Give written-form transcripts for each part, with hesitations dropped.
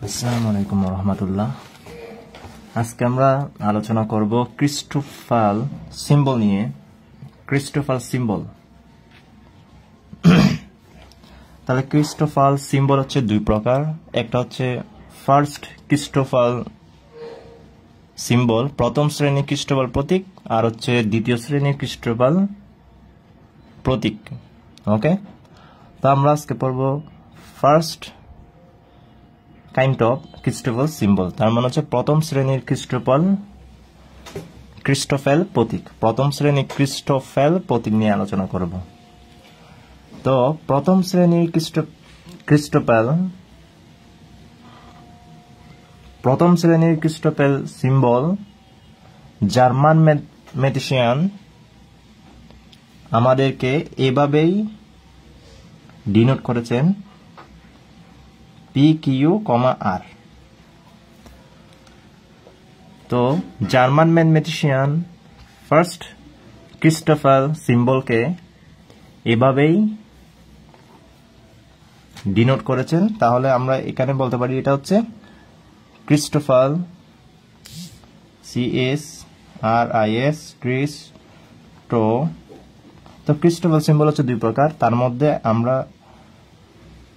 আসসালামু আলাইকুম রহমতুল্লাহ। আজকে আমরা আলোচনা করব ক্রিস্টোফাল সিম্বল নিয়ে। ক্রিস্টোফাল সিম্বল, তাহলে ক্রিস্টোফাল সিম্বল হচ্ছে দুই প্রকার। একটা হচ্ছে ফার্স্ট ক্রিস্টোফাল সিম্বল, প্রথম শ্রেণীর ক্রিস্টোফাল প্রতীক, আর হচ্ছে দ্বিতীয় শ্রেণীর ক্রিস্টোফাল প্রতীক। ওকে, তো আমরা আজকে পড়ব first kind of Christoffel symbol, তার মানে হচ্ছে প্রথম শ্রেণীর ক্রিস্টোফাল প্রতীক। প্রথম শ্রেণীর ক্রিস্টোফাল প্রতীক নিয়ে আলোচনা করব। তো প্রথম শ্রেণীর ক্রিস্টোফাল সিম্বল জার্মান ম্যাথমেটিশিয়ান আমাদেরকে এভাবেই ডিনোট করেছেন, PQ, R। তো জার্মান ম্যাথমেটিশিয়ান ফার্স্ট ক্রিস্টোফাল সিম্বলকে এভাবেই ডিনোট করেছেন। তাহলে আমরা এখানে বলতে পারি এটা হচ্ছে ক্রিস্টোফাল, CSRIS, ক্রিস্টো। তো ক্রিস্টোফাল সিম্বল হচ্ছে দুই প্রকার, তার মধ্যে আমরা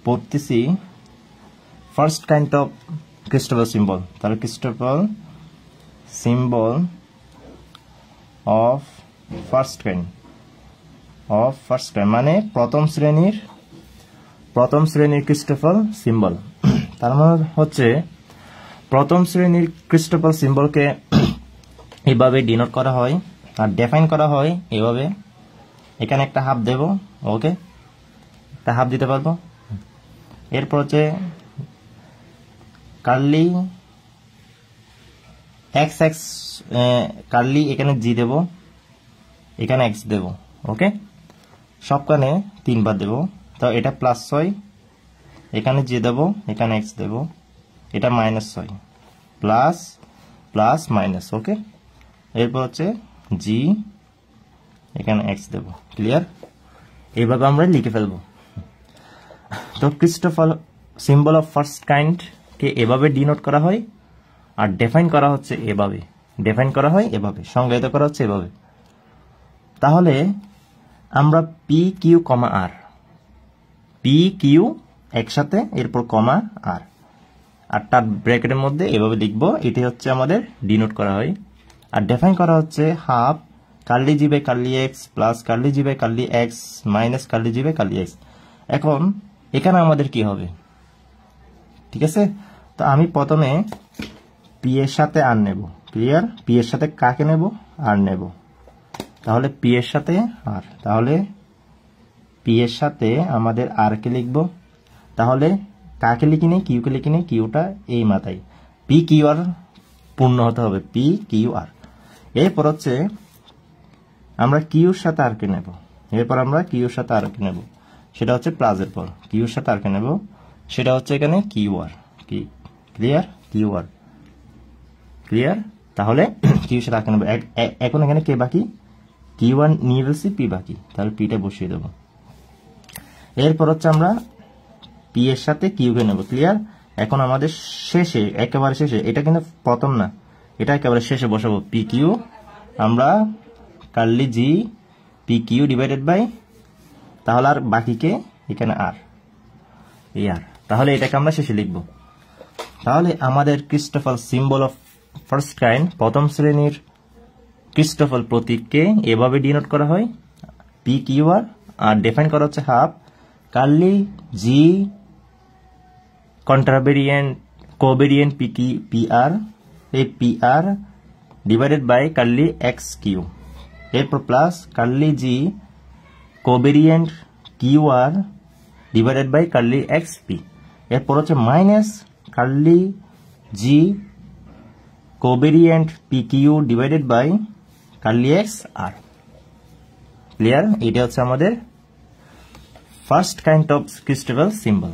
পড়তেছি first kind of Christoffel symbol. তাহলে ক্রিস্টোফাল সিম্বল অফ ফার্স্ট কাইন্ড মানে প্রথম শ্রেণীর ক্রিস্টোফাল সিম্বল। তার মানে হচ্ছে প্রথম শ্রেণীর ক্রিস্টোফাল সিম্বলকে এভাবে ডিনোট করা হয় আর ডিফাইন করা হয় এভাবে। এখানে একটা হাফ দেব, ওকে, একটা হাফ দিতে পারবো। এরপর হচ্ছে কার্লি XX, কার্লি এখানে G দেব, এখানে X দেব, ওকে, সবখানে 3 বার দেব। তো এটা +6, এখানে G দেব, এখানে X দেব, এটা -6, প্লাস প্লাস মাইনাস, ওকে। এরপর হচ্ছে G, এখানে X দেব। ক্লিয়ার? এইভাবে আমরা লিখে ফেলবো। তো ক্রিস্টোফাল সিম্বল অফ ফার্স্ট কাইন্ড কে এভাবে ডিনোট করা হয় আর ডিফাইন করা হচ্ছে এভাবে। সংজ্ঞায়িত করা হচ্ছে এভাবে। তাহলে আমরা PQ, R, PQ একসাথে, এরপর কমা R, আর তার ব্র্যাকেটের মধ্যে এভাবে লিখবো। এটি হচ্ছে আমাদের ডিনোট করা হয়। আর ডিফাইন করা হচ্ছে half curly G by curly X plus curly G by curly X minus curly G by curly X। এখন এখানে আমাদের কি হবে? ঠিক আছে, তো আমি প্রথমে P এর সাথে R নেব। ক্লিয়ার? P এর সাথে কাকে নেব? R নেব। তাহলে P এর সাথে R, তাহলে P এর সাথে আমাদের R কে লিখব। তাহলে কাকে লিখি নেই? Q কে লিখি নেই। কিউটা এই মাথায়, PQR পূর্ণ হতে হবে, PQR। এরপর হচ্ছে আমরা কিউর সাথে আর কে নেব। সেটা হচ্ছে প্লাসের পর কিউর সাথে আর কে নেব, সেটা হচ্ছে এখানে QR। ক্লিয়ার? ক্লিয়ার? তাহলে কিউর সাথে আর কে নেব। এখন এখানে কে বাকি? Q1 নিয়ে ফেলছি, P বাকি, তাহলে Pটা বসিয়ে দেব। এরপর হচ্ছে আমরা P এর সাথে Q কে নেব। ক্লিয়ার? এখন আমাদের একেবারে শেষে, এটা কিন্তু প্রথম না, এটা একেবারে শেষে বসাবো PQ। আমরা কার্লি G PQ ডিভাইডেড বাই, তাহলে আর বাকিকে এখানে R, এই R। তাহলে এটাকে আমরা শেষে লিখব। তাহলে আমাদের Christoffel symbol of first kind, প্রথম শ্রেণীর ক্রিস্টোফাল প্রতীককে এভাবে ডিনোট করা হয়, PQR, আর ডিফাইন করা হচ্ছে half curly G covariant PR, এই PR divided by curly XQ। এরপর plus curly G covariant QR divided by curly XP। এরপর হচ্ছে minus curly G covariant PQ divided by curly XR। Clear? এটা হচ্ছে আমাদের first kind of Christoffel symbol.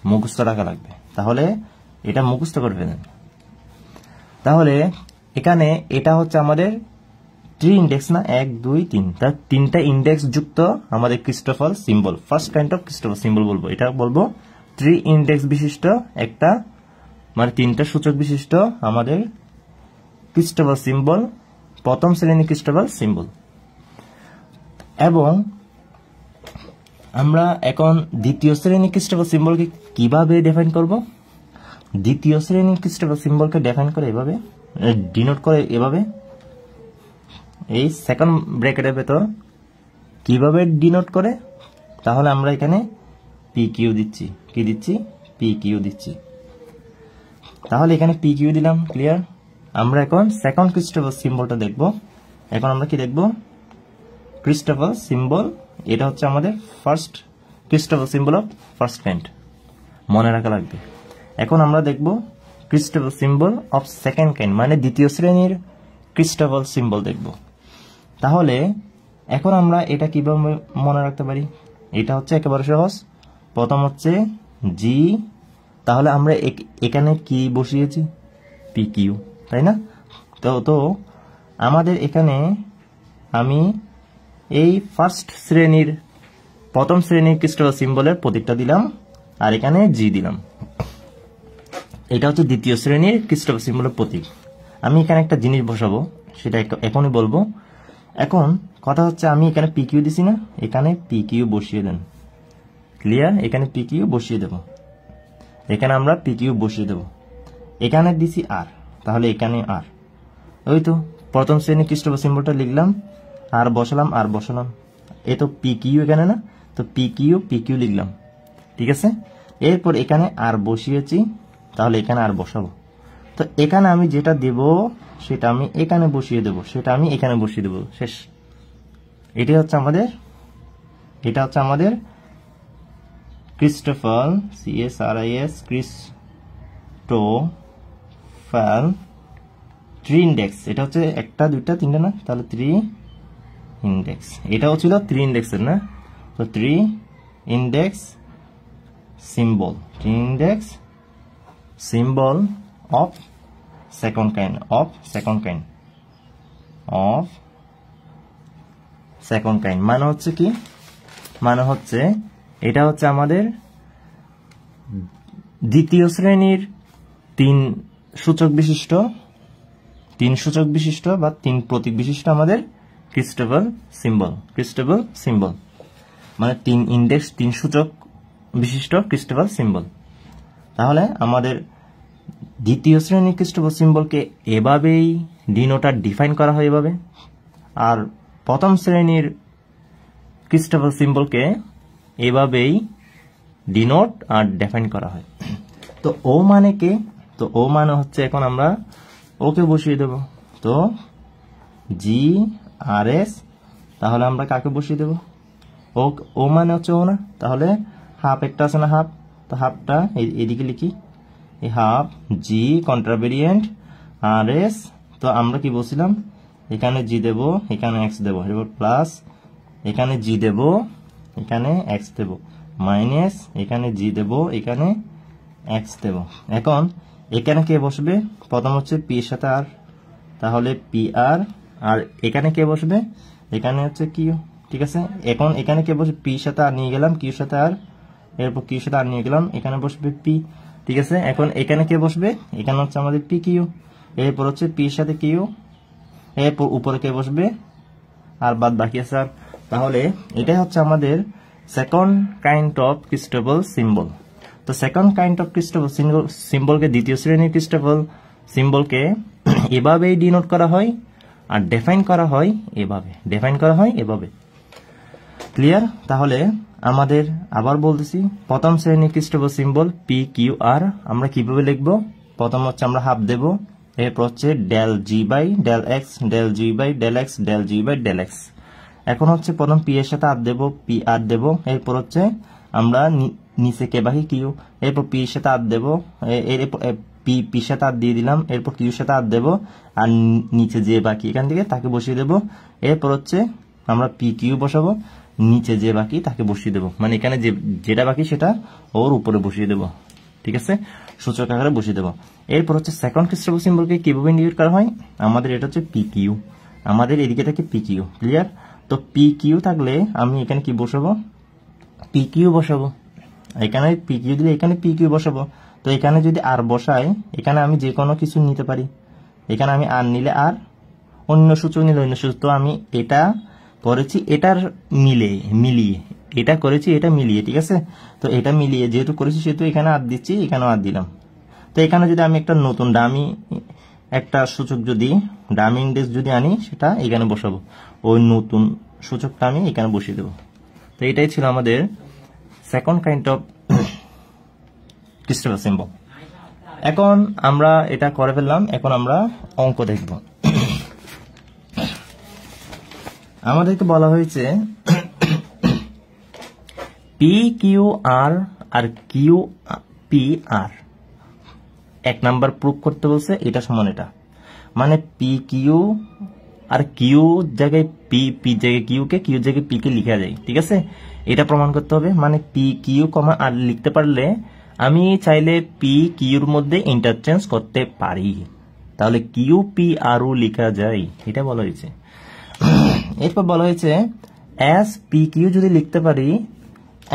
মুখস্থ রাখা লাগবে, তাহলে এটা মুখস্থ করে ফেলেন। তাহলে এখানে এটা হচ্ছে আমাদের 3 ইন্ডেক্স না, 1 2 3, তার 3টা ইন্ডেক্স যুক্ত আমাদের Christoffel symbol, first kind of Christoffel symbol বলবো। এটা বলবো 3 ইন্ডেক্স বিশিষ্ট একটা মানে তিনটা সূচক বিশিষ্ট আমাদের ক্রিস্টোফাল সিম্বল, প্রথম শ্রেণীর ক্রিস্টোফাল সিম্বল। এবং আমরা এখন দ্বিতীয় শ্রেণীর ক্রিস্টোফাল সিম্বলকে কিভাবে ডিফাইন করব? দ্বিতীয় শ্রেণীর ক্রিস্টোফাল সিম্বলকে ডিফাইন করে এভাবে, ডিনোট করে এভাবে, এই সেকেন্ড ব্র্যাকেটের ভেতর কিভাবে ডিনোট করে, তাহলে আমরা এখানে পি কিউ দিচ্ছি, কি দিচ্ছি? পি কিউ দিচ্ছি। তাহলে এখানে পি কিউ দিলাম, ক্লিয়ার? আমরা এখন সেকেন্ড ক্রিস্টোফাল সিম্বলটা দেখব। এখন আমরা কি দেখব? ক্রিস্টোফাল সিম্বল, এটা হচ্ছে আমাদের first Christoffel symbol of first kind, মনে রাখা লাগবে। এখন আমরা দেখব Christoffel symbol of second kind, মানে দ্বিতীয় শ্রেণীর ক্রিস্টোফাল সিম্বল দেখব। তাহলে এখন আমরা এটা কিভাবে মনে রাখতে পারি? এটা হচ্ছে একেবারে সহজ। প্রথম হচ্ছে জি, তাহলে আমরা এখানে কি বসিয়েছি? পি কিউ, তাই না? তো আমাদের এখানে আমি এই ফার্স্ট শ্রেণীর, প্রথম শ্রেণীর ক্রিস্টোফাল সিম্বলের প্রতীকটা দিলাম, আর এখানে জি দিলাম। এটা হচ্ছে দ্বিতীয় শ্রেণীর ক্রিস্টোফাল সিম্বলের প্রতীক। আমি এখানে একটা জিনিস বসাবো, সেটা এখনই বলবো। এখন কথা হচ্ছে আমি এখানে পি কিউ দিছি না, এখানে পি কিউ বসিয়ে দেন, ক্লিয়ার? এখানে পি কিউ বসিয়ে দেব, এখানে আমরা পি কিউ বসিয়ে দেব। এখানে দিছি আর, তাহলে এখানে আর, ওই তো প্রথম শ্রেণীর ক্রিস্টোফাল সিম্বলটা লিখলাম, আর বসালাম। এ তো পি কিউ এখানে না, তো পি কিউ লিখলাম, ঠিক আছে? এরপর এখানে আর বসিয়েছি, তাহলে এখানে আর বসাবো। তো এখানে আমি যেটা দেব সেটা আমি এখানে বসিয়ে দেব, সেটা আমি এখানে বসিয়ে দেব, শেষ। এটা হচ্ছে আমাদের ক্রিস্টোফাল, CSRIS, ক্রিস্টোফাল ট্রি ইন্ডেক্স। এটা হচ্ছে একটা, দুইটা, তিনটা না, তাহলে থ্রি ইন্ডেক্স। এটাও ছিল থ্রি ইন্ডেক্সের না, তো three index symbol, three index symbol of second kind, মানে হচ্ছে কি? মানে হচ্ছে এটা হচ্ছে আমাদের দ্বিতীয় শ্রেণীর তিন সূচক বিশিষ্ট বা তিন প্রতীক বিশিষ্ট আমাদের ক্রিস্টোফাল সিম্বল, মানে তিন ইন্ডেক্স, তিন সূচক বিশিষ্ট ক্রিস্টোফাল সিম্বল। তাহলে আমাদের দ্বিতীয় শ্রেণীর ক্রিস্টোফাল সিম্বলকে এভাবেই ডিনোট আর ডিফাইন করা হয় এভাবে, আর প্রথম শ্রেণীর ক্রিস্টোফাল সিম্বলকে এভাবেই ডিনোট আর ডিফাইন করা হয়। তো ও মানে কে? তো ও মানে হচ্ছে, এখন আমরা ওকে বসিয়ে দেব। তো GRS, তাহলে আমরা কাকে বসিয়ে দেব? ও মানে হচ্ছে ও না, তাহলে হাফ একটা আছে না, হাফ, তো হাফটা এদিকে লিখি, এই হাফ জি কন্ট্রাভেরিয়েন্ট RS। তো আমরা কি বলছিলাম? এখানে জি দেব, এখানে এক্স দেব, এবার প্লাস এখানে জি দেব, এখানে এক্স দেব, মাইনাস এখানে জি দেব, এখানে এক্স দেব। এখন এখানে কে বসবে? প্রথম হচ্ছে পি এর সাথে আর, তাহলে পি আর এখানে কে বসবে? এখানে হচ্ছে কিউ, ঠিক আছে? এখন এখানে কে বসবে? পি সাথে আর নিয়ে গেলাম, কিউর সাথে আর, এরপর কিউর সাথে আর নিয়ে গেলাম, এখানে বসবে পি, ঠিক আছে? এখন এখানে কে বসবে? এখানে হচ্ছে আমাদের পি কিউ, এরপর হচ্ছে পি এর সাথে কিউ, এরপর উপরে কে বসবে? আর বাদ বাকি আছে আর। তাহলে এটাই হচ্ছে আমাদের second kind of Christoffel symbol. তো সেকেন্ড কাইন্ড অফ ক্রিস্টোফাল সিম্বলকে, দ্বিতীয় শ্রেণীর ক্রিস্টোফাল সিম্বলকে এভাবেই ডিনোট করা হয় আর ডিফাইন করা হয় এভাবে, ক্লিয়ার? তাহলে আমাদের আবার বলতেছি, প্রথম শ্রেণীর ক্রিস্টোফাল সিম্বল পি কিউ আর আমরা কিভাবে লিখব? প্রথম হচ্ছে আমরা হাফ দেব, এরপর হচ্ছে del G by del X, del G by del X, del G by del X. এখন হচ্ছে প্রথম পি এর সাথে আর দেব, পি আর দেব, এরপর হচ্ছে আমরা নিচে কে বাকি কিউ, এরপর পি এর সাথে আর দেব, এরপর পি সাথে আর দিয়ে দিলাম, এরপর কিউর সাথে আর দেব, আর নিচে যে বাকি এখান থেকে তাকে বসিয়ে দেব। এরপর হচ্ছে আমরা পি কিউ বসাবো, নিচে যে বাকি তাকে বসিয়ে দেব, মানে এখানে যেটা বাকি সেটা ওর উপরে বসিয়ে দেব, ঠিক আছে? সূচক আকারে বসিয়ে দেব। এরপর হচ্ছে সেকেন্ড ক্রিস্টোফাল সিম্বলকে কিভাবে ইন্ডিকেট করা হয়? আমাদের এটা হচ্ছে পি কিউ, আমাদের এদিকে থাকে পি কিউ, ক্লিয়ার? তো পি কিউ থাকলে আমি এখানে কি বসাবো? পি কিউ বসাবো, এখানে পি কিউ দিলে এখানে পি কিউ বসাবো, তো এখানে যদি আর বসাই, এখানে আমি যে কোনো কিছু নিতে পারি। এখানে আমি আর নিলে আর, অন্য সূচক নিলে অন্য সূচক। তো আমি এটা করেছি এটার মিলিয়ে, এটা করেছি এটা মিলিয়ে, ঠিক আছে। তো এটা মিলিয়ে যেহেতু করেছি সেহেতু এখানে আর দিচ্ছি, এখানেও আর দিলাম। তো এখানে যদি আমি একটা নতুন ডামি একটা সূচক যদি ডামি ইন্ডেক্স যদি আনি, সেটা এখানে বসাবো, ওই নতুন সূচকটা আমি এখানে বসিয়ে দেবো। তো এটাই ছিল আমাদের second kind of Christopher symbol. এখন আমরা এটা করে ফেললাম, এখন আমরা অঙ্ক দেখব। আমাদেরকে বলা হয়েছে পি কিউ আর আর কিউ পি আর, এক নাম্বার প্রুফ করতে বলছে এটা সমান এটা, মানে পি কিউ আর কিউ জায়গায় পি, পি জায়গায় কিউ কে, কিউ জায়গায় পি কে লিখা যায়, ঠিক আছে। এটা প্রমাণ করতে হবে, মানে পি কিউ কমা আর লিখতে পারলে আমি চাইলে পি কিউর মধ্যে ইন্টারচেঞ্জ করতে পারি, তাহলে কিউ পি আরও লেখা যায়, এটা বলা হয়েছে। এরপর বলা হয়েছে এস পি কিউ যদি লিখতে পারি,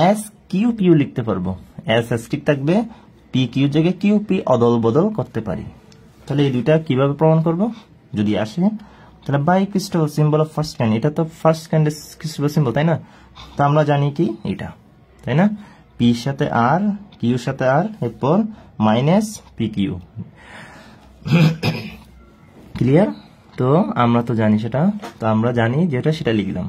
এস কিউ পিউ লিখতে পারবো, এস এস ঠিক থাকবে, পি কিউ জায়গায় কিউ পি অদল বদল করতে পারি। তাহলে এই দুইটা কিভাবে প্রমাণ করব যদি আসে, তাহলে by Christoffel symbol of first kind, এটা তো ফার্স্ট কাইন্ডের ক্রিস্টোফার সিম্বল, তাই না। তো আমরা জানি কি এটা, তাই না, পির সাথে আর, কিউর সাথে আর, এরপর মাইনাস পি কিউ, ক্লিয়ার। তো আমরা তো জানি সেটা, তো আমরা জানি যেটা সেটা লিখলাম।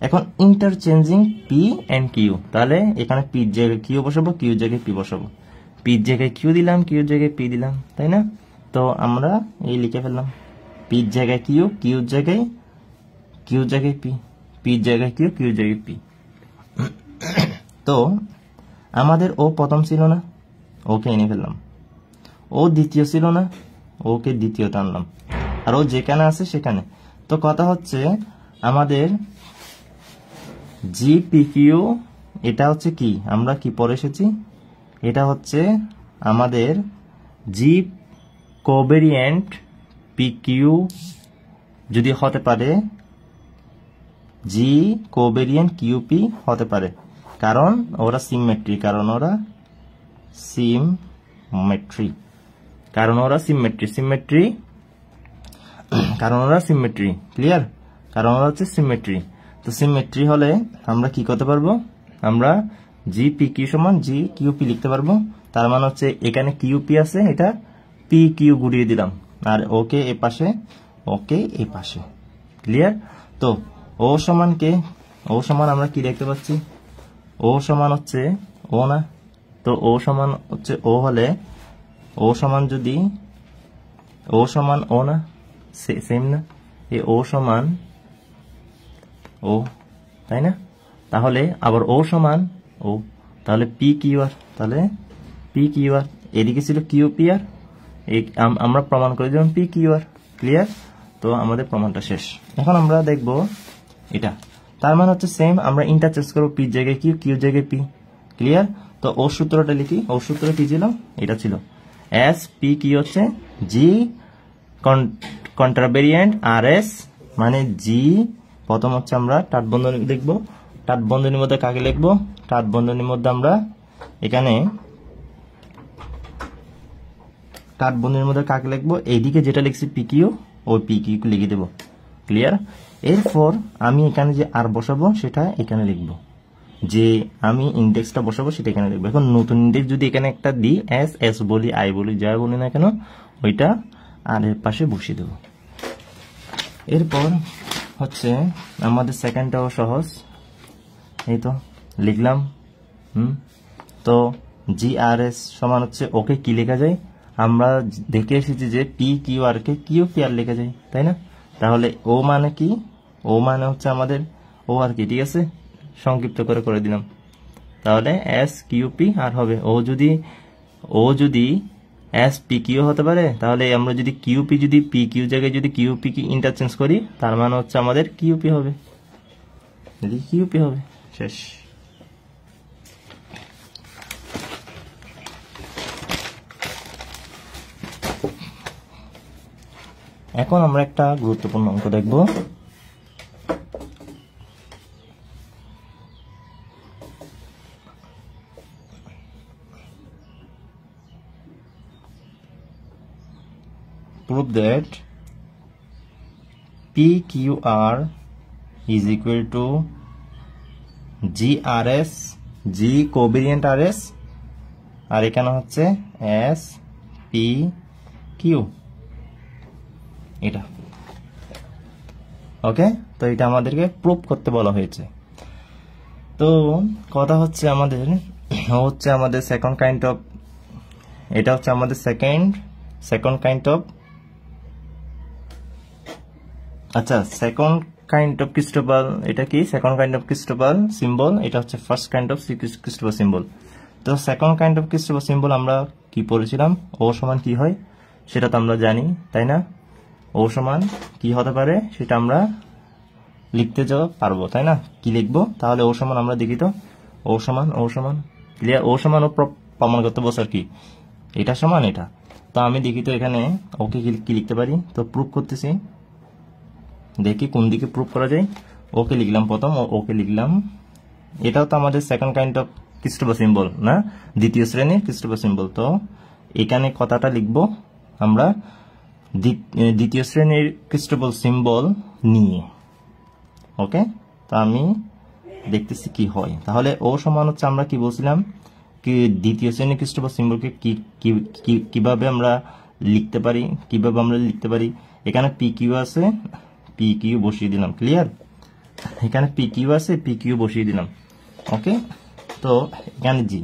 এখন ইন্টারচেঞ্জিং পি এন্ড কিউ, তাহলে এখানে পির জায়গায় কিউ বসাবো, কিউ জায়গায় পি বসাবো, পির জায়গায় কিউ দিলাম, কিউ জায়গায় পি দিলাম, তাই না। তো আমরা এই লিখে ফেললাম, পির জায়গায় কিউ, কিউ জায়গায় পি, পির জায়গায় কিউ, কিউ জায়গায় পি। তো আমাদের ও প্রথম ছিল না, ওকে এনে ফেললাম, ও দ্বিতীয় ছিল না, ওকে দ্বিতীয় টানলাম, আর ও যেখানে আছে সেখানে। তো কথা হচ্ছে আমাদের জি পি কিউ, এটা হচ্ছে কি, আমরা কি পড়ে এসেছি, এটা হচ্ছে আমাদের জি কোভেরিয়েন্ট পি কিউ যদি হতে পারে, জি কোভেরিয়েন্ট কিউ পি হতে পারে, কারণ ওরা সিমেট্রি, কারণ ওরা সিমেট্রি, ক্লিয়ার, কারণ ওরা হচ্ছে সিমেট্রি। তো সিমেট্রি হলে আমরা কি করতে পারবো, আমরা জি পি কিউ সমান জি কিউ পি লিখতে পারবো। তার মানে হচ্ছে এখানে কিউ পি আছে, এটা পি কিউ ঘুরিয়ে দিলাম, আর ওকে এ পাশে, ওকে এই পাশে, ক্লিয়ার। তো ও সমান কে, ও সমান আমরা কি দেখতে পাচ্ছি, ও সমান হচ্ছে ও না, তো ও সমান হচ্ছে ও হলে, ও সমান যদি ও সমান ও না, সেম না, এই ও সমান ও, তাই না। তাহলে আবার ও সমান ও, তাহলে পি কিউ আর, তাহলে পি কিউ আর, এদিকে ছিল কিউ পি আর, আমরা প্রমাণ করে দিলাম পি কিউ আর, ক্লিয়ার। তো আমাদের প্রমাণটা শেষ। এখন আমরা দেখব এটা, তার মানে হচ্ছে সেম, আমরা ইন্টারচেঞ্জ করবো, পি জায়গায় কিউ, কিউ জায়গায় পি, ক্লিয়ার। তো ও সূত্রটা লিখি, ও সূত্র কি ছিল, এটা ছিল এস পি কিউ হচ্ছে জি কন্ট্রাভেরিয়েন্ট আর এস, মানে জি, প্রথম হচ্ছে আমরা টাট বন্ধনী লিখবো, টাট বন্ধনীর মধ্যে কাকে লিখবো, টাট বন্ধনীর মধ্যে আমরা এখানে টাট বন্ধনীর মধ্যে কাকে লিখবো, এইদিকে যেটা লিখছি পি কিউ, ওই পি কিউ লিখে দেবো, ক্লিয়ার। এরপর আমি এখানে যে আর বসাবো সেটা এখানে লিখবো, যে আমি ইন্ডেক্সটা বসাবো সেটা এখানে লিখবো। এখন নতুন ইন্ডেক্স যদি এখানে একটা দিই, এস এস বলি, আই বলি, যা বলি না কেন, ওইটা আর এর পাশে বসিয়ে দেবো। এরপর হচ্ছে আমাদের সেকেন্ডটাও সহজ, এই তো লিখলাম, তো জি আর এস সমান হচ্ছে ওকে কি লেখা যায়, আমরা দেখে এসেছি যে পি কিউ আর কে কিউ পি আর লেখা যায়, তাই না। তাহলে ও মানে কি, ও মানে হচ্ছে আমাদের ও আর কি, ঠিক আছে, সংক্ষিপ্ত করে দিলাম। তাহলে এস কিউ পি আর হবে, ও যদি এস পি কিউ হতে পারে, তাহলে আমরা যদি কিউ পি, যদি পি কিউ জায়গায় যদি কিউ পি কি ইন্টারচেঞ্জ করি, তার মানে হচ্ছে আমাদের কিউ পি হবে, শেষ। এখন আমরা একটা গুরুত্বপূর্ণ অঙ্ক দেখব। prove that PQR is equal to GRS, G covariant RS, আর এখানে হচ্ছে SPQ, এটা ওকে। তো এটা আমাদেরকে প্রুভ করতে বলা হয়েছে। তো কথা হচ্ছে আমাদের সেকেন্ড কাইন্ড অফ, এটা হচ্ছে আমাদের সেকেন্ড কাইন্ড অফ, আচ্ছা সেকেন্ড কাইন্ড অফ ক্রিস্টোবাল, এটা কি সেকেন্ড কাইন্ড অফ ক্রিস্টোবাল সিম্বল, এটা হচ্ছে ফার্স্ট কাইন্ড অফ ক্রিস্টোবাল সিম্বল। তো সেকেন্ড কাইন্ড অফ ক্রিস্টোবাল সিম্বল আমরা কি পড়েছিলাম, ও সমান কি হয় সেটা তো আমরা জানি, তাই না? ও সমান কি হতে পারে সেটা আমরা লিখতে পারবো, তাই না? কি লিখবো তাহলে? ও সমান আমরা দেখি তো, ও সমান ক্লিয়ার, ও সমান ও প্রমাণ করতে বসে আর কি, এটা সমান এটা। তো আমি দেখি তো এখানে ওকে কি লিখতে পারি, তো প্রুফ করতেছি, দেখি কোন দিকে প্রুফ করা যায়। ওকে লিখলাম প্রথম, ওকে লিখলাম, এটাও তো আমাদের সেকেন্ড কাইন্ড অফ ক্রিস্টোবাল সিম্বল না, দ্বিতীয় শ্রেণীর ক্রিস্টোবাল সিম্বল। তো এখানে কথাটা লিখবো আমরা দ্বিতীয় শ্রেণীর ক্রিস্টোবাল সিম্বল নিয়ে, ওকে। তো আমি দেখতেছি কি হয়। তাহলে ও সমান হচ্ছে আমরা কি বলছিলাম, কি দ্বিতীয় শ্রেণীর ক্রিস্টোবাল সিম্বলকে কিভাবে আমরা লিখতে পারি, এখানে PQ আছে, PQ বসিয়ে দিলাম, ক্লিয়ার, এখানে PQ আছে, PQ বসিয়ে দিলাম, ওকে। তো এখানে জি,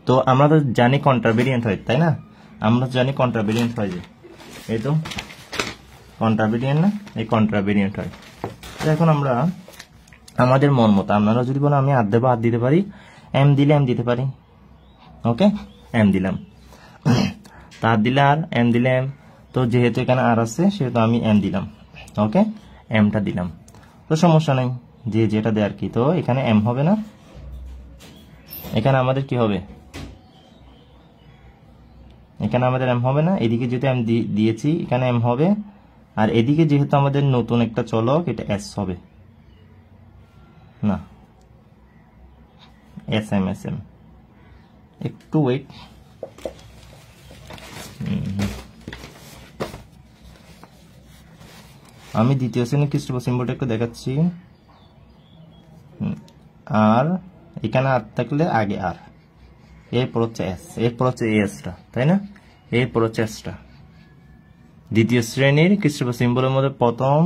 তো আমরা তো জানি কন্ট্রাভেরিয়েন্ট হয়, তাই না? আমরা জানি কন্ট্রাভেরিয়েন্ট হয়, যে এই তো কন্ট্রাভেরিয়েন্ট না, এই কন্ট্রাভেরিয়েন্ট হয়। তো এখন আমরা আমাদের মন মতো, আপনারা যদি বলেন আমি আর দেবো, আর দিতে পারি, এম দিলে এম দিতে পারি, ওকে, এম দিলাম, তার দিলে আর, এম দিলে এম, তো যেহেতু এখানে আর আছে সেহেতু আমি এম দিলাম, ওকে, এমটা দিলাম, তো সমস্যা নেই, যে যেটা দেয় আর কি। তো এখানে এম হবে না, এখানে আমাদের কি হবে, এখানে আমাদের এম হবে না, এদিকে যেহেতু এম দিয়েছি এখানে এম হবে, আর এদিকে যেহেতু আমাদের নতুন একটা চলক, এটা এস হবে না, এস এম একটু ওয়েট, আমি দ্বিতীয় শ্রেণীর ক্রিস্টোবাল সিম্বলটা একটু দেখাচ্ছি। আর এখানে আর থাকলে আগে আর, এরপর হচ্ছে এস, এরপর হচ্ছে এসটা, তাই না? এরপর হচ্ছে এসটা। দ্বিতীয় শ্রেণীর ক্রিস্টোবাল সিম্বলের মধ্যে প্রথম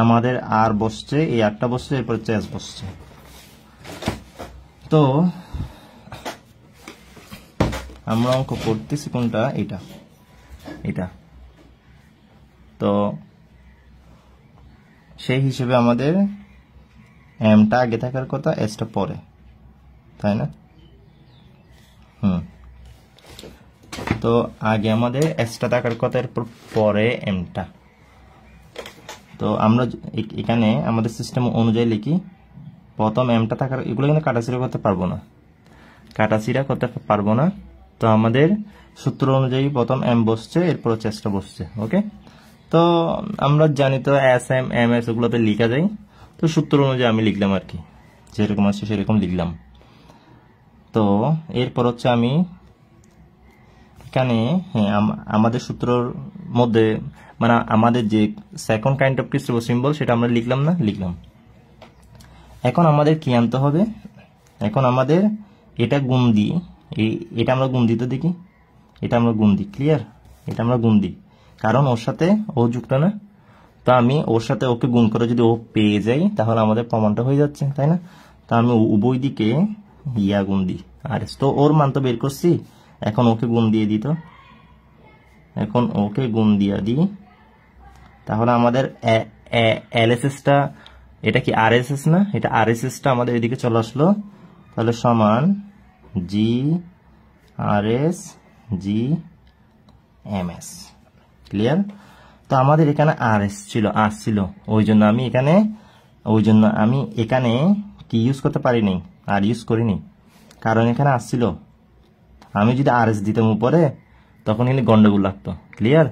আমাদের আর বসছে, এই আরটা বসছে, এরপর হচ্ছে এস বসছে। তো আমরা অঙ্ক করতেছি কোনটা, এটা। তো সেই হিসেবে আমাদের এমটা আগে থাকার কথা, এসটা পরে, তাই না? তো আগে আমাদের এসটা থাকার কথা, এরপর পরে এমটা। তো আমরা এখানে আমাদের সিস্টেম অনুযায়ী লিখি, প্রথম এমটা থাকার, এগুলো কিন্তু কাটাছিড়া করতে পারবো না, তো আমাদের সূত্র অনুযায়ী প্রথম এম বসছে, এরপর এসটা বসছে, ওকে। তো আমরা জানি তো এস এম এম এস ওগুলোতে লিখা যায়, তো সূত্র অনুযায়ী আমি লিখলাম আর কি, যেরকম আছে সেরকম লিখলাম। তো এরপর হচ্ছে আমি এখানে, হ্যাঁ, আমাদের সূত্রর মধ্যে, মানে আমাদের যে সেকেন্ড কাইন্ড অফ ক্রিস্টোবাল সিম্বল সেটা আমরা লিখলাম। এখন আমাদের কি আনতে হবে, এখন আমাদের এটা গুণ দিই, এটা আমরা গুণ দিতে দেখি, এটা আমরা গুণ দিই, ক্লিয়ার, এটা আমরা গুণ দিই, কারণ ওর সাথে ও যুক্ত না। তো আমি ওর সাথে ওকে গুণ করে যদি ও পেয়ে যাই, তাহলে আমাদের প্রমাণটা হয়ে যাচ্ছে, তাই না? তো আমি উভয় দিকে গুণ দিই, আর তো ওর মান তো বের করছি, এখন ওকে গুণ দিয়ে দিত, এখন ওকে গুণ দিয়ে দিই, তাহলে আমাদের এলএসএসটা, এটা কি আরএসএস না, এটা আরএসএসটা আমাদের এদিকে চলে আসলো, তাহলে সমান জি আরএস জি এমএস, ক্লিয়ার। তো আমাদের এখানে আর ছিল, ওই জন্য আমি এখানে কি ইউজ করতে পারিনি, আর ইউজ করিনি, কারণ এখানে আসছিল। আমি যদি আর এস দিতাম উপরে, তখন কিন্তু গন্ডগোল লাগতো, ক্লিয়ার।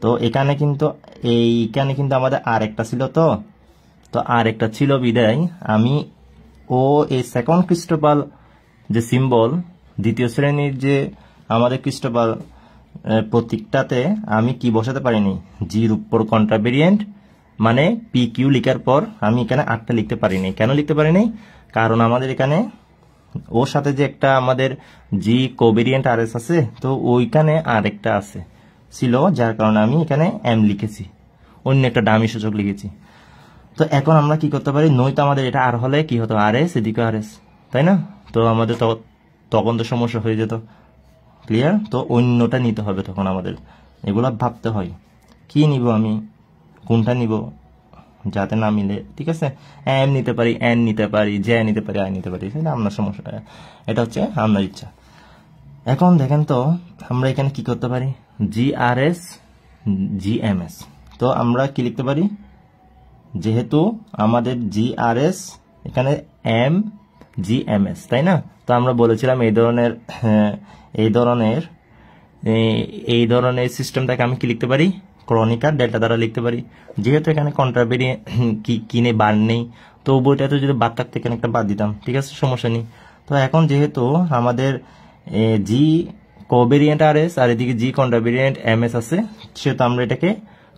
তো এইখানে কিন্তু আমাদের আর একটা ছিল, তো আর একটা ছিল বিদায় আমি এই সেকেন্ড ক্রিস্টোবাল যে সিম্বল, দ্বিতীয় শ্রেণীর যে আমাদের ক্রিস্টোবাল প্রত্যেকটাতে আমি কি বসাতে পারিনি, জির উপর কন্ট্রাভেরিয়েন্ট মানে পি কিউ লিখার পর আমি এখানে 8টা লিখতে পারিনি। কেন লিখতে পারিনি? কারণ আমাদের এখানে ওর সাথে যে একটা আমাদের জি কোভেরিয়েন্ট আর এস আছে, তো ওইখানে আরেকটা আছে ছিল, যার কারণে আমি এখানে এম লিখেছি, অন্য একটা ডামি সূচক লিখেছি। তো এখন আমরা কি করতে পারি, নয়তো আমাদের এটা আর হলে কি হতো, আর এস এদিকে আর এস, তাই না? তো আমাদের তখন তো সমস্যা হয়ে যেত। ক্লিয়ার? তো অন্যটা নিতে হবে তখন আমাদের, এগুলা ভাবতে হয় কি নিব আমি, কোনটা নিব যাতে না মিলে। ঠিক আছে, এম নিতে পারি, এন নিতে পারি, জে নিতে পারি, আই নিতে পারি, সেটা আপনার সমস্যা, এটা হচ্ছে আপনার ইচ্ছা। এখন দেখেন তো আমরা এখানে কি করতে পারি, জি আর এস, জি এম এস। তো আমরা কি লিখতে পারি, যেহেতু আমাদের জি আর এস এখানে এম জি এম এস, তাই না? তো আমরা বলেছিলাম এই ধরনের সিস্টেমটাকে আমি কি লিখতে পারি, ক্রনিকার ডেল্টা দ্বারা লিখতে পারি। যেহেতু এখানে কন্ট্রাভেরিয়েন্ট কিনে বার নেই, তো বইটাতে যদি বাদ থাকতে এখানে একটা বাদ দিতাম, ঠিক আছে, সমস্যা নেই। তো এখন যেহেতু আমাদের জি কোভেরিয়েন্ট আর এস আর এদিকে জি কন্ট্রাভেরিয়েন্ট এম এস আছে, সেহেতু আমরা এটাকে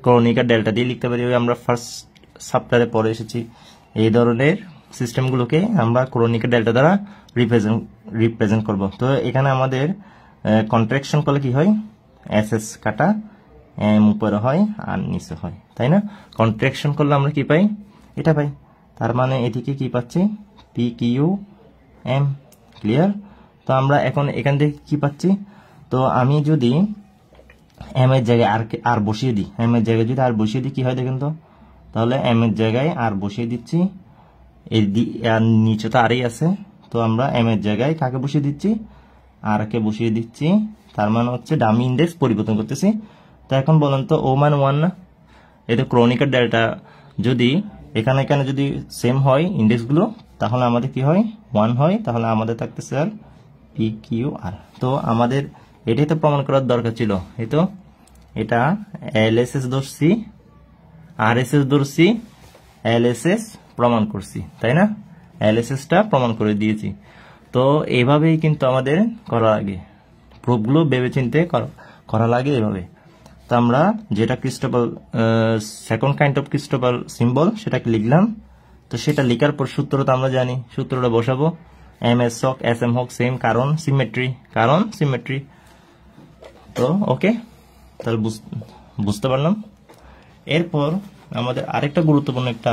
ক্রনিকার ডেল্টা দিয়ে লিখতে পারি। আমরা ফার্স্ট চ্যাপ্টারে পড়ে এসেছি এই ধরনের সিস্টেমগুলোকে আমরা ক্রনিকার ডেল্টা দ্বারা রিপ্রেজেন্ট করব। তো এখানে আমাদের কন্ট্রাকশন করলে কি হয়, এস এস কাটা এম উপরে হয় আর নিচে হয়, তাই না? কন্ট্রাকশন করলে আমরা কি পাই, এটা পাই। তার মানে এদিকে কি পাচ্ছি, পি কিউ এম। ক্লিয়ার? তো আমরা এখন এখান থেকে কি পাচ্ছি, তো আমি যদি এম এর জায়গায় আর বসিয়ে দিই, এম এর জায়গায় যদি আর বসিয়ে দিই কি হয় দেখেন তো, তাহলে এম এর জায়গায় আর বসিয়ে দিচ্ছি, আর নিচে তো আরই আছে, তো আমরা এম এর জায়গায় কাকে বসিয়ে দিচ্ছি, আর কে বসিয়ে দিচ্ছি। তার মানে হচ্ছে ডামি ইন্ডেক্স পরিবর্তন করতেছি। তো এখন বলেন তো ও মান 1 না, এটা ক্রনিকার ডেল্টা যদি এখানে যদি সেম হয় ইন্ডেক্সগুলো, তাহলে আমাদের কি হয়, 1 হয়। তাহলে আমাদের থাকতেছে আর পি কিউ আর। তো আমাদের এটাই তো প্রমাণ করার দরকার ছিল। এই তো এটা এলএসএস ধরছি, আরএসএস ধরছি, এলএসএস প্রমাণ করছি, তাই না? এলএসএসটা প্রমাণ করে দিয়েছি। তো এইভাবেই কিন্তু আমাদের করা লাগে, প্রুফগুলো ভেবে চিন্তে করা লাগে এভাবে। তো আমরা যেটা ক্রিস্টোবাল সেকেন্ড কাইন্ড অফ ক্রিস্টোবাল সিম্বল সেটাকে লিখলাম। তো সেটা লেখার পর সূত্র তো আমরা জানি, সূত্রটা বসাবো, এম এস হোক এস এম হোক সেম, কারণ সিমেট্রি। তো ওকে, তাহলে বুঝতে পারলাম। এরপর আমাদের আরেকটা গুরুত্বপূর্ণ একটা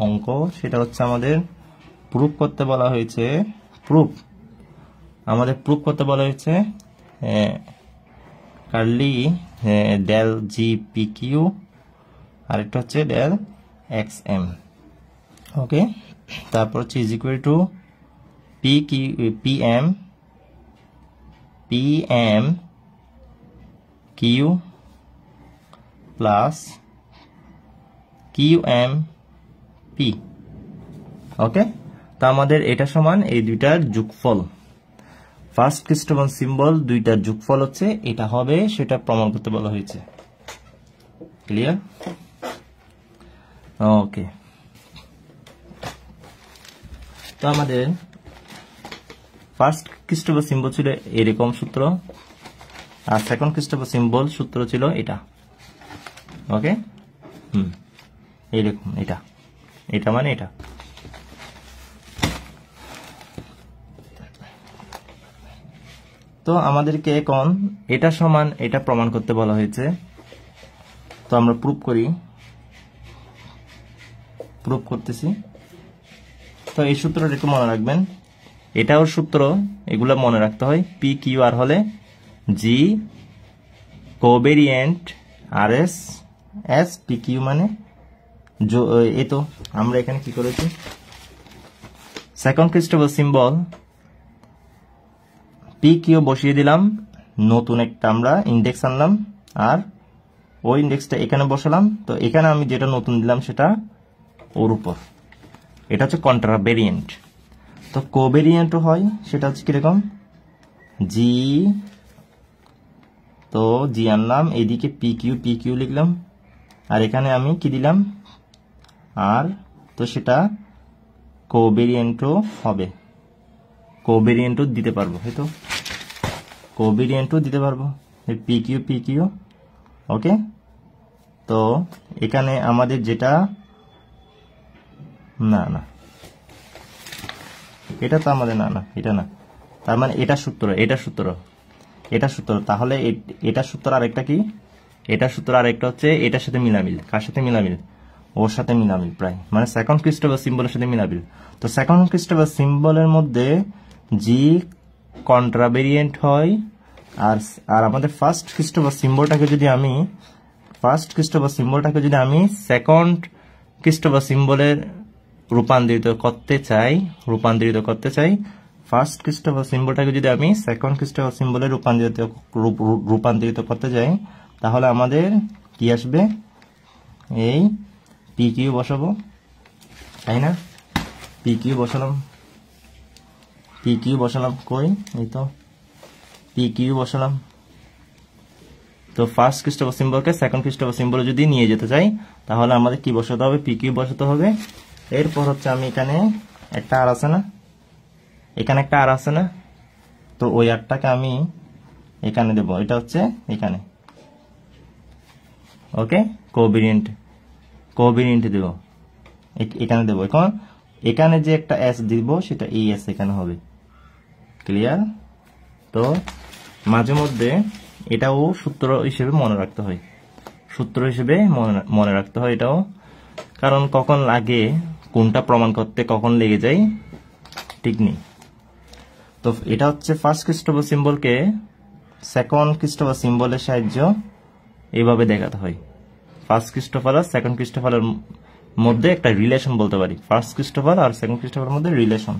অঙ্ক, সেটা হচ্ছে আমাদের প্রুফ করতে বলা হয়েছে। প্রুফ করতে বলা হয়েছে curly del G P Q, আরেকটা হচ্ছে ডেল এক্স এম। ওকে, তারপর হচ্ছে is equal to P M Q plus Q M P. Okay, তো আমাদের এটা সমান এই দুইটার যোগফল, ফার্স্ট ক্রিস্টোবাল সিম্বল দুইটার যোগফল হচ্ছে এটা হবে, সেটা প্রমাণ করতে বলা হয়েছে। ক্লিয়ার? ওকে, তো আমাদের ফার্স্ট ক্রিস্টোবাল সিম্বল ছিল এরকম সূত্র, আর সেকেন্ড ক্রিস্টোবাল সিম্বল সূত্র ছিল এটা। ওকে, এইরকম, এটা মানে এটা। তো আমাদেরকে এখন এটা সমান এটা প্রমাণ করতে বলা হয়েছে। তো আমরা প্রুফ করতেছি। তো এই সূত্রটা একটু মনে রাখবেন, এটাও সূত্র, এগুলো মনে রাখতে হয়। পি কিউ আর হলে জি কোভেরিয়েন্ট আর এস এস, পি কিউ মানে এই। তো আমরা এখানে কি করেছি, সেকেন্ড ক্রিস্টোবাল সিম্বল পি কিউ বসিয়ে দিলাম, নতুন একটা আমরা ইন্ডেক্স আনলাম, আর ওই ইন্ডেক্সটা এখানে বসালাম। তো এখানে আমি যেটা নতুন দিলাম সেটা ওর উপর, এটা হচ্ছে কন্ট্রাভেরিয়েন্ট। তো কোভেরিয়েন্টও হয়, সেটা হচ্ছে কিরকম, জি, তো জি আনলাম, এইদিকে পি কিউ লিখলাম, আর এখানে আমি কি দিলাম আর। তো সেটা কোভেরিয়েন্টও হবে, কোভেরিয়েন্টও দিতে পারবো, হয়তো কোভেরিয়েন্টও দিতে পারবো, পি কিউ। ওকে, তো এখানে আমাদের যেটা না এটা তো আমাদের না এটা না, তার মানে এটা সূত্র। তাহলে এটা সূত্র আরেকটা কি, এটা সূত্র আরেকটা হচ্ছে এটার সাথে মিলামিল। কার সাথে মিলামিল? ওর সাথে মিলামিল প্রায়, মানে সেকেন্ড ক্রিস্টোফার সিম্বলের সাথে মিলামিল। তো সেকেন্ড ক্রিস্টোফার সিম্বলের মধ্যে জি কন্ট্রাভেরিয়েন্ট হয়, আর আমাদের ফার্স্ট ক্রিস্টোফার সিম্বলটাকে যদি আমি সেকেন্ড ক্রিস্টোফার সিম্বলের রূপান্তরিত করতে চাই, ফার্স্ট ক্রিস্টোফার সিম্বলটাকে যদি আমি সেকেন্ড ক্রিস্টোফার সিম্বলে রূপান্তরিত করতে যাই, তাহলে আমাদের কি আসবে? এই পি কিউ বসাবো, তাই না? পি কিউ বসালাম কই, এই তো পি কিউ বসালাম। তো ফার্স্ট ক্রিস্টোফার সিম্বলকে সেকেন্ড ক্রিস্টোফার সিম্বলে যদি নিয়ে যেতে চাই, তাহলে আমাদের কি বসাতে হবে? পি কিউ বসাতে হবে। এরপর হচ্ছে আমি এখানে একটা আর আছে না, তো ওই আরটাকে আমি এখানে দেব, এটা হচ্ছে এখানে। ওকে, কোভেরিয়েন্ট দেব, এখানে দেব। এখন এখানে যে একটা এস দিব, সেটা এই এস এখানে হবে। ক্লিয়ার? তো মাঝে মধ্যে এটাও সূত্র হিসেবে মনে রাখতে হয়, এটাও, কারণ কখন লাগে কোনটা প্রমাণ করতে কখন লেগে যায় ঠিক নেই। তো এটা হচ্ছে ফার্স্ট ক্রিস্টোফার সিম্বলকে সেকেন্ড ক্রিস্টোফার সিম্বলের সাহায্য এইভাবে দেখাতে হয়। ফার্স্ট ক্রিস্টোফার আর সেকেন্ড ক্রিস্টোফারের মধ্যে একটা রিলেশন বলতে পারি, ফার্স্ট ক্রিস্টোফার আর সেকেন্ড ক্রিস্টোফারের মধ্যে রিলেশন।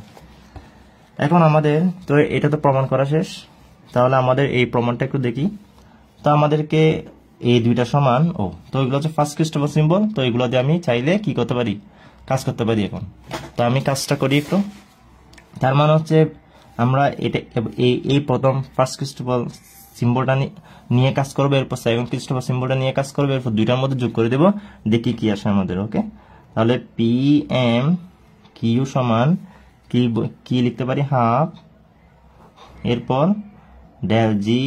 এখন আমাদের তো এটা তো প্রমাণ করা শেষ, তাহলে আমাদের এই প্রমাণটা একটু দেখি। তো আমাদেরকে এই দুইটা সমান, তো এগুলো হচ্ছে ফার্স্ট ক্রিস্টোফার সিম্বল, তো এগুলো দিয়ে আমি চাইলে কি করতে পারি? কাজ করতে পারি। এখন তো আমি কাজটা করি একটু। তার মানে হচ্ছে আমরা এটা এই প্রথম ফার্স্ট ক্রিস্টোফার সিম্বলটা নিয়ে কাজ করবো, এরপর সেকেন্ড ক্রিস্টোফার সিম্বলটা নিয়ে কাজ করবো, এরপর দুইটার মধ্যে যোগ করে দেবো, দেখি কি আসে আমাদের। ওকে, তাহলে পি এম কিউ সমান কি লিখতে পারি? হাফ, এরপর ডেল জি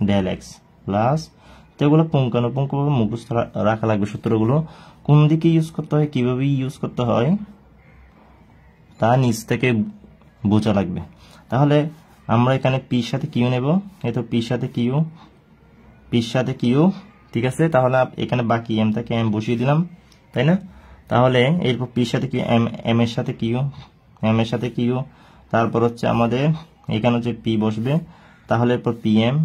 ডেল এক্স প্লাস, তো এগুলো পুঙ্খানুপুঙ্খভাবে মুখস্থ রাখা লাগবে। সূত্রগুলো কোন দিকে ইউজ করতে হয়, কিভাবে ইউজ করতে হয়, তা নিচ থেকে বোঝা লাগবে। তাহলে আমরা এখানে পির সাথে কিউ নেব, এই তো পির সাথে কিউ, ঠিক আছে। তাহলে এখানে বাকি এম থেকে এম বসিয়ে দিলাম, তাই না? তাহলে এরপর পির সাথে কিউ, এম এর সাথে কিউ, তারপর হচ্ছে আমাদের এখানে হচ্ছে পি বসবে, তাহলে এরপর পিএম,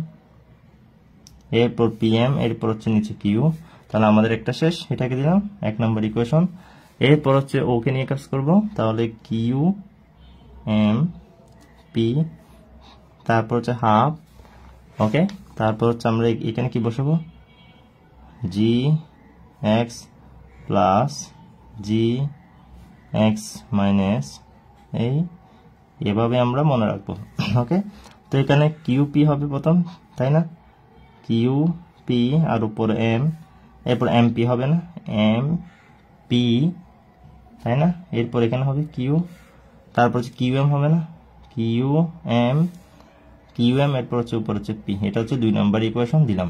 এরপর হচ্ছে নিচে কিউ, তাহলে আমাদের একটা শেষ, এটাকে দিলাম 1 নম্বর ইকুয়েশন। এরপর হচ্ছে ওকে নিয়ে কাজ করব, তাহলে কিউ এম পি, তারপর হচ্ছে হাফ। ওকে, তারপর হচ্ছে আমরা এখানে কি বসাবো? জি এক্স প্লাস জি এক্স মাইনাস, এভাবে আমরা মনে রাখবো। ওকে, তো এখানে কিউ পি হবে প্রথম, তাই না? কিউ পি আর উপরে এম, এরপর এম পি হবে না, এম পি, তাই না? এরপর এখানে হবে কিউ, তারপর হচ্ছে কিউ এম হবে না, কিউ এম, এরপর হচ্ছে উপর হচ্ছে পি। এটা হচ্ছে 2 নম্বর ইকুয়েশন দিলাম।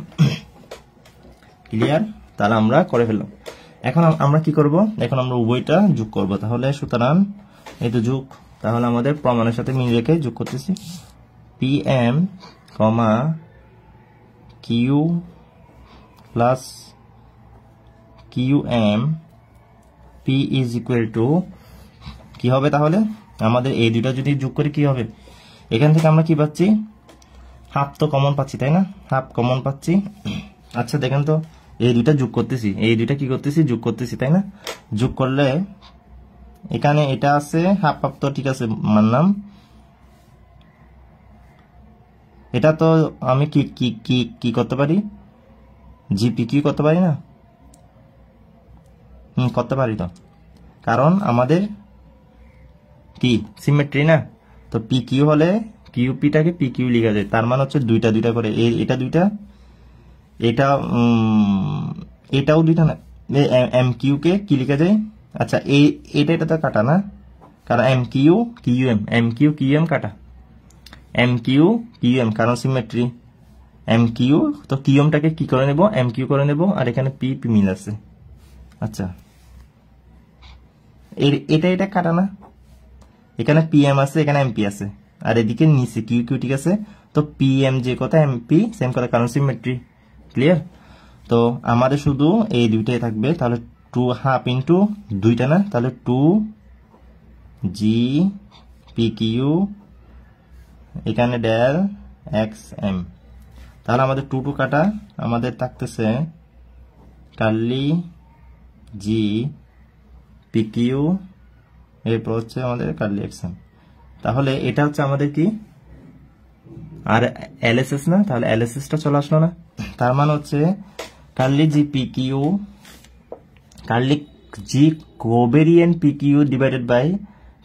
ক্লিয়ার? তাহলে আমরা করে ফেললাম। এখন আমরা কি করব? এখন আমরা উভয়টা যোগ করব। তাহলে সুতরাং এই তো যোগ, তাহলে আমাদের প্রমাণের সাথে মিল রেখে যোগ করতেছি। P M comma Q plus Q M P is equal to কি হবে? তাহলে আমাদের এই দুইটা যদি যোগ করি কি হবে? এখান থেকে আমরা কি পাচ্ছি? হাফ তো কমন পাচ্ছি, তাই না? হাফ কমন পাচ্ছি। আচ্ছা দেখেন তো, এই দুইটা যোগ করতেছি, এই দুইটা কি করতেছি? যোগ করতেছি, তাই না? যোগ করলে এখানে এটা আছে হাফ হাফ, তো ঠিক আছে মানলাম। এটা তো আমি কি করতে পারি? জিপি কি করতে পারি না? করতে পারি তো, কারণ আমাদের কি সিমেট্রি না। তো পি কিউ হলে কিউ পিটাকে পি কিউ লিখা যায়, তার মানে হচ্ছে দুইটা করে, এটা দুইটা, এটাও দুইটা না, এম কিউ কে কি লিখা যায়? আচ্ছা এটা তো কাটা না, কারণ এম কিউ কিউ এম কাটা, এম কিউ কিউ এম, কারণ সিমেট্রি এম কিউ, তো কিউএমটাকে কি করে নেব, এম কিউ করে নেব, আর এখানে পি পি মিল আছে। আচ্ছা, এটা কাটা না, এখানে পি এম আছে, এখানে এমপি আছে, আর এদিকে নিচে কিউ কিউ, ঠিক আছে। তো পি এম যে কথা, এমপি সেম কথা, কারণ সিমেট্রি। ক্লিয়ার? তো আমাদের শুধু এই দুইটাই থাকবে, তাহলে 2.5 ইন্টু দুইটা না, তাহলে 2 জি পি কিউ, এখানে ডেল এক্স এম। তাহলে আমাদের 2 2 কাটা, আমাদের থাকতেছে কার্লি জি পি কিউ, এরপর হচ্ছে আমাদের কার্লি এক্স এম। তাহলে এটা হচ্ছে আমাদের কি, আর এলএসএস না, তাহলে এলএসএসটা চলে আসলো না। তার মানে হচ্ছে curly G P Q, curly G covariant P Q divided by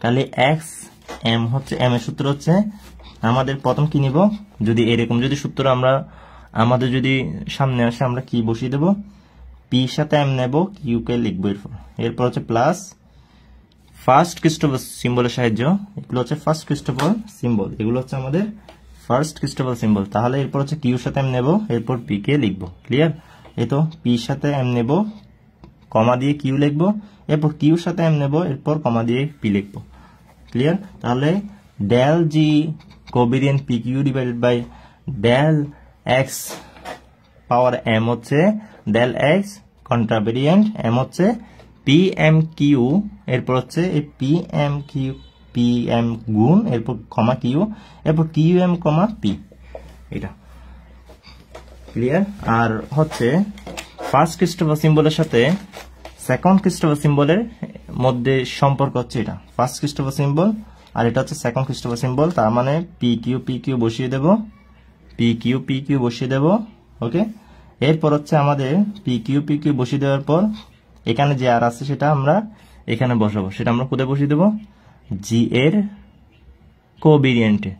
curly X M, হচ্ছে এম এর সূত্র হচ্ছে আমাদের প্রথম কি নিব, যদি এরকম যদি সূত্র আমরা আমাদের যদি সামনে আসে, আমরা কি বসিয়ে দেব, পি সাথে এম নেব, কিউ কে লিখবো, এরপর হচ্ছে প্লাস ফার্স্ট ক্রিস্টোফার সিম্বলের সাহায্য, এগুলো হচ্ছে ফার্স্ট ক্রিস্টোফার সিম্বল, এগুলো হচ্ছে আমাদের ফার্স্ট ক্রিস্টোফার সিম্বল। তাহলে এরপর হচ্ছে কিউর সাথে এম নেব, এরপর পি কে লিখবো। ক্লিয়ার? এই তো পির সাথে এম নেব, কমা দিয়ে কিউ লিখবো, এরপর কিউর সাথে এম নেব, এরপর কমা দিয়ে পি লিখবো। ক্লিয়ার? তাহলে del G covariant P Q divided by del X power M হচ্ছে ডেল এক্স কন্ট্রাভেরিয়েন্ট এম হচ্ছে পি এম কিউ, এরপর হচ্ছে এই P M Q, P M গুণ, এরপর কমা কিউ, এরপর কিউ এম কমা পি, এটা। ক্লিয়ার? আর হচ্ছে ফার্স্ট ক্রিস্টোফার সিম্বলের সাথে সেকেন্ড ক্রিস্টোফার সিম্বলের মধ্যে সম্পর্ক হচ্ছে এটা, ফার্স্ট ক্রিস্টোফার সিম্বল আর এটা হচ্ছে সেকেন্ড ক্রিস্টোফার সিম্বল। তার মানে পি কিউ বসিয়ে দেব, পি কিউ বসিয়ে দেব। ওকে, এরপর হচ্ছে আমাদের পি কিউ বসিয়ে দেওয়ার পর এখানে যে আর আছে সেটা আমরা এখানে বসাবো, সেটা আমরা কোথায় বসিয়ে দেবো, জি এর কোভেরিয়েন্টে,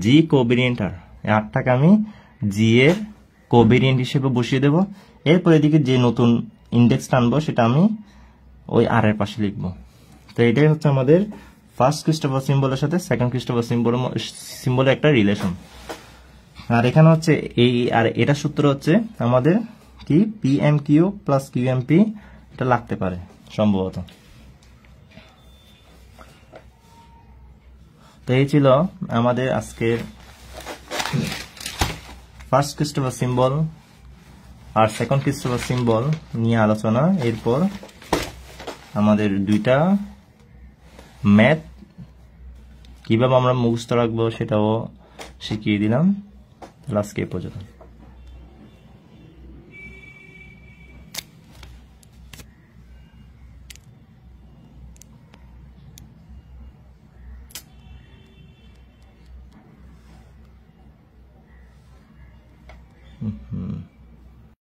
জি কোভেরিয়েন্ট আর আরটাকে আমি জি এর কোভেরিয়েন্ট হিসেবে বসিয়ে দেব। এরপর এদিকে যে নতুন ইন্ডেক্সটা আনবো সেটা আমি ওই আর এর পাশে লিখবো। তো এটাই হচ্ছে আমাদের ফার্স্ট ক্রিস্টোফার সিম্বলের সাথে সেকেন্ড ক্রিস্টোফার সিম্বলের একটা রিলেশন। আর এখানে হচ্ছে এই, আর এটা সূত্র হচ্ছে আমাদের কি, P M Q plus Q M P, এটা লাগতে পারে সম্ভবত। তো এই ছিল আমাদের আজকের ফার্স্ট ক্রিস্টোফার সিম্বল আর সেকেন্ড ক্রিস্টোফার সিম্বল নিয়ে আলোচনা। এরপর আমাদের দুইটা ম্যাথ কিভাবে আমরা মুখস্থ রাখবো সেটাও শিখিয়ে দিলাম। আজকে এই পর্যন্ত।